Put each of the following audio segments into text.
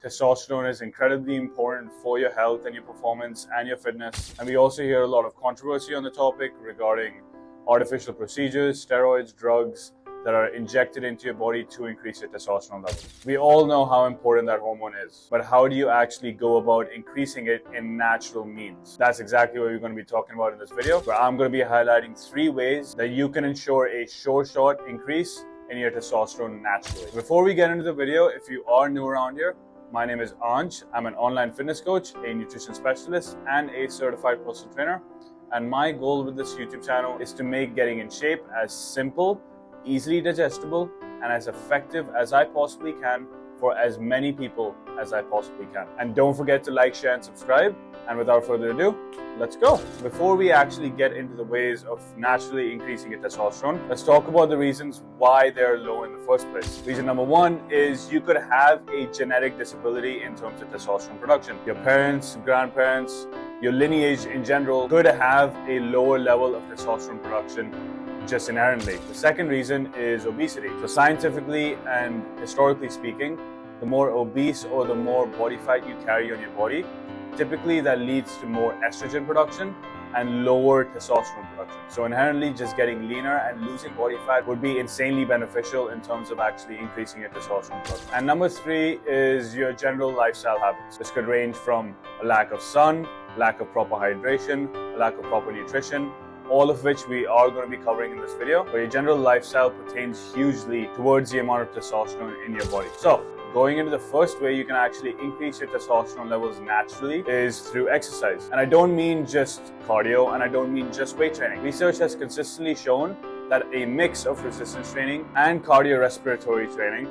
testosterone is incredibly important for your health and your performance and your fitness. And we also hear a lot of controversy on the topic regarding artificial procedures, steroids, drugs that are injected into your body to increase your testosterone levels. We all know how important that hormone is, but how do you actually go about increasing it in natural means? That's exactly what we're going to be talking about in this video, where I'm going to be highlighting 3 ways that you can ensure a short increase in your testosterone naturally. Before we get into the video, if you are new around here, my name is Ansh. I'm an online fitness coach, a nutrition specialist, and a certified personal trainer. And my goal with this YouTube channel is to make getting in shape as simple, easily digestible, and as effective as I possibly can for as many people as I possibly can. And don't forget to like, share, and subscribe. And without further ado, let's go. Before we actually get into the ways of naturally increasing your testosterone, let's talk about the reasons why they're low in the first place. Reason number 1 is you could have a genetic disability in terms of testosterone production. Your parents, grandparents, your lineage in general could have a lower level of testosterone production just inherently. The second reason is obesity. So scientifically and historically speaking, the more obese or the more body fat you carry on your body, typically that leads to more estrogen production and lower testosterone production. So inherently just getting leaner and losing body fat would be insanely beneficial in terms of actually increasing your testosterone production. And number 3 is your general lifestyle habits. This could range from a lack of sun, lack of proper hydration, a lack of proper nutrition, all of which we are going to be covering in this video. But your general lifestyle pertains hugely towards the amount of testosterone in your body. So going into the first way you can actually increase your testosterone levels naturally is through exercise. And I don't mean just cardio, and I don't mean just weight training. Research has consistently shown that a mix of resistance training and cardiorespiratory training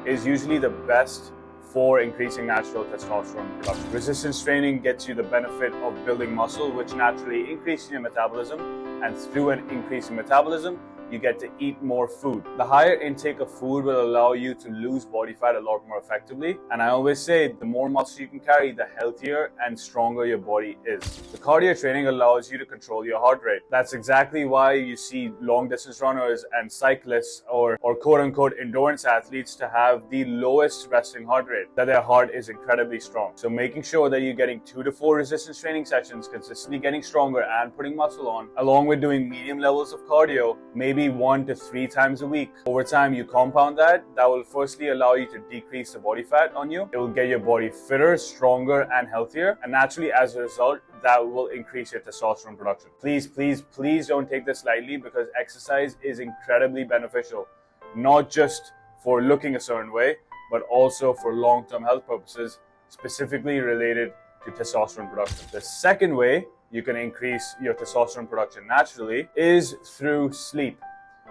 is usually the best for increasing natural testosterone production. Resistance training gets you the benefit of building muscle, which naturally increases your metabolism, and through an increase in metabolism, you get to eat more food. The higher intake of food will allow you to lose body fat a lot more effectively. And I always say the more muscle you can carry, the healthier and stronger your body is. The cardio training allows you to control your heart rate. That's exactly why you see long distance runners and cyclists or quote unquote endurance athletes to have the lowest resting heart rate, that their heart is incredibly strong. So making sure that you're getting 2 to 4 resistance training sessions, consistently getting stronger and putting muscle on, along with doing medium levels of cardio, maybe 1 to 3 times a week. Over time, you compound that will firstly allow you to decrease the body fat on you. It will get your body fitter, stronger, and healthier. And naturally, as a result, that will increase your testosterone production. Please don't take this lightly, because exercise is incredibly beneficial, not just for looking a certain way, but also for long-term health purposes, specifically related to testosterone production. The second way you can increase your testosterone production naturally is through sleep.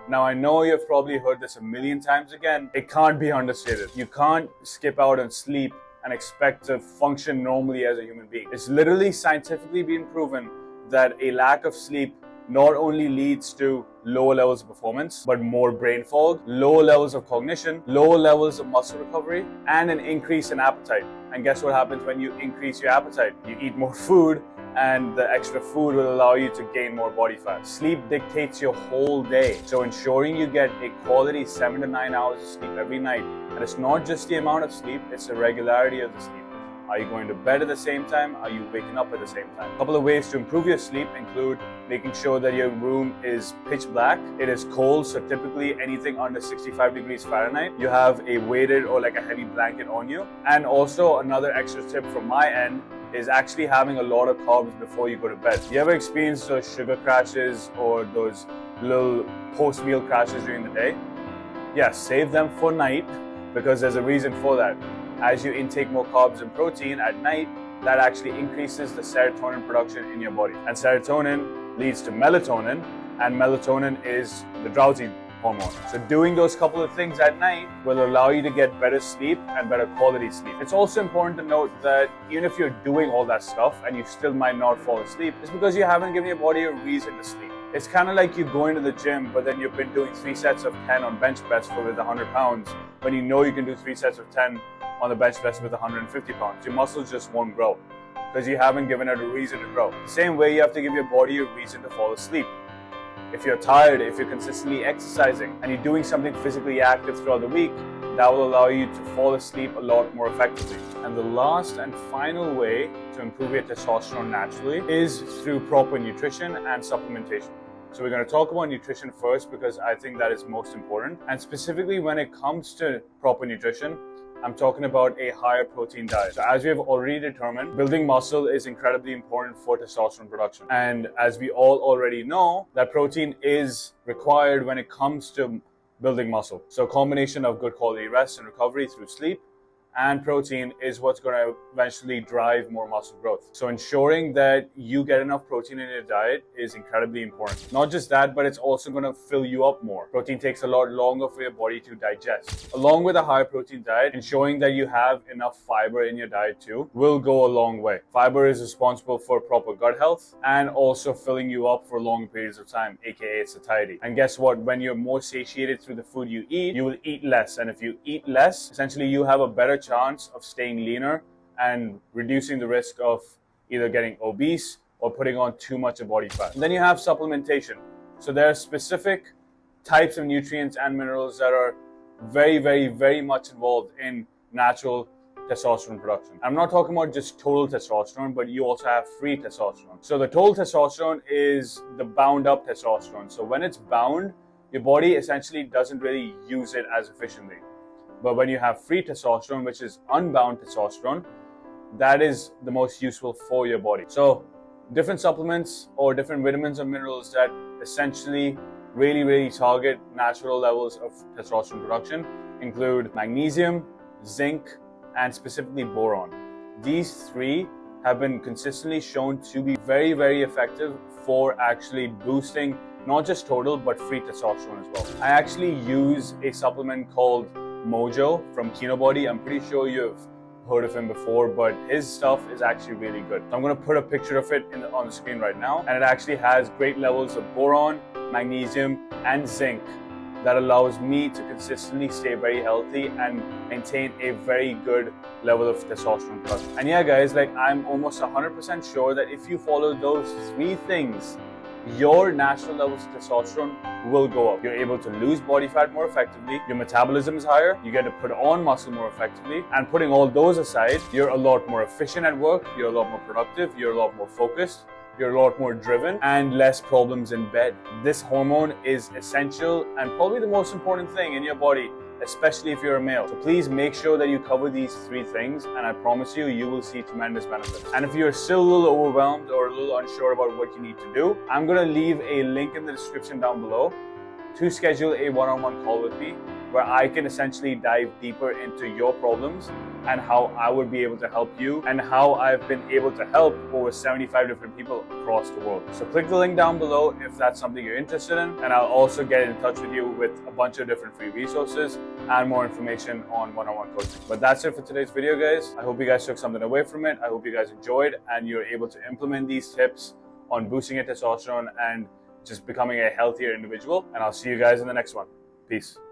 Now, I know you've probably heard this a million times again. It can't be understated. You can't skip out on sleep and expect to function normally as a human being. It's literally scientifically been proven that a lack of sleep not only leads to lower levels of performance, but more brain fog, lower levels of cognition, lower levels of muscle recovery, and an increase in appetite. And guess what happens when you increase your appetite? You eat more food, and the extra food will allow you to gain more body fat. Sleep dictates your whole day. So ensuring you get a quality 7 to 9 hours of sleep every night. And it's not just the amount of sleep, it's the regularity of the sleep. Are you going to bed at the same time? Are you waking up at the same time? A couple of ways to improve your sleep include making sure that your room is pitch black. It is cold, so typically anything under 65 degrees Fahrenheit, you have a weighted or like a heavy blanket on you. And also another extra tip from my end is actually having a lot of carbs before you go to bed. You ever experience those sugar crashes or those little post-meal crashes during the day? Yes, save them for night, because there's a reason for that. As you intake more carbs and protein at night, that actually increases the serotonin production in your body. And serotonin leads to melatonin, and melatonin is the drowsy hormone. So doing those couple of things at night will allow you to get better sleep and better quality sleep. It's also important to note that even if you're doing all that stuff and you still might not fall asleep, it's because you haven't given your body a reason to sleep. It's kind of like you going to the gym, but then you've been doing 3 sets of 10 on bench press with 100 pounds, when you know you can do 3 sets of 10 on the bench press with 150 pounds. Your muscles just won't grow because you haven't given it a reason to grow. The same way you have to give your body a reason to fall asleep. If you're tired, if you're consistently exercising and you're doing something physically active throughout the week, that will allow you to fall asleep a lot more effectively. And the last and final way to improve your testosterone naturally is through proper nutrition and supplementation. So we're going to talk about nutrition first because I think that is most important. And specifically when it comes to proper nutrition, I'm talking about a higher protein diet. So as we have already determined, building muscle is incredibly important for testosterone production. And as we all already know, that protein is required when it comes to building muscle. So a combination of good quality rest and recovery through sleep and protein is what's going to eventually drive more muscle growth. So ensuring that you get enough protein in your diet is incredibly important. Not just that, but it's also going to fill you up more. Protein takes a lot longer for your body to digest. Along with a high protein diet, ensuring that you have enough fiber in your diet too will go a long way. Fiber is responsible for proper gut health and also filling you up for long periods of time, aka satiety. And guess what? When you're more satiated through the food you eat, you will eat less. And if you eat less, essentially you have a better chance of staying leaner and reducing the risk of either getting obese or putting on too much of body fat. And then you have supplementation. So there are specific types of nutrients and minerals that are very much involved in natural testosterone production. I'm not talking about just total testosterone, but you also have free testosterone. So the total testosterone is the bound up testosterone. So when it's bound, your body essentially doesn't really use it as efficiently. But when you have free testosterone, which is unbound testosterone, that is the most useful for your body. So different supplements or different vitamins or minerals that essentially really target natural levels of testosterone production include magnesium, zinc, and specifically boron. These three have been consistently shown to be very effective for actually boosting not just total but free testosterone as well. I actually use a supplement called Mojo from Kinobody. I'm pretty sure you've heard of him before, but his stuff is actually really good. So I'm going to put a picture of it on the screen right now, and it actually has great levels of boron, magnesium, and zinc that allows me to consistently stay very healthy and maintain a very good level of testosterone production. And yeah guys, like I'm almost 100% sure that if you follow those three things, your natural levels of testosterone will go up. You're able to lose body fat more effectively, your metabolism is higher, you get to put on muscle more effectively, and putting all those aside, you're a lot more efficient at work, you're a lot more productive, you're a lot more focused, you're a lot more driven, and less problems in bed. This hormone is essential and probably the most important thing in your body, especially if you're a male. So please make sure that you cover these three things, and I promise you, you will see tremendous benefits. And if you're still a little overwhelmed or a little unsure about what you need to do, I'm gonna leave a link in the description down below to schedule a one-on-one call with me where I can essentially dive deeper into your problems and how I would be able to help you and how I've been able to help over 75 different people across the world. So click the link down below if that's something you're interested in, and I'll also get in touch with you with a bunch of different free resources and more information on one-on-one coaching. But that's it for today's video, guys. I hope you guys took something away from it. I hope you guys enjoyed and you're able to implement these tips on boosting your testosterone and just becoming a healthier individual. And I'll see you guys in the next one. Peace.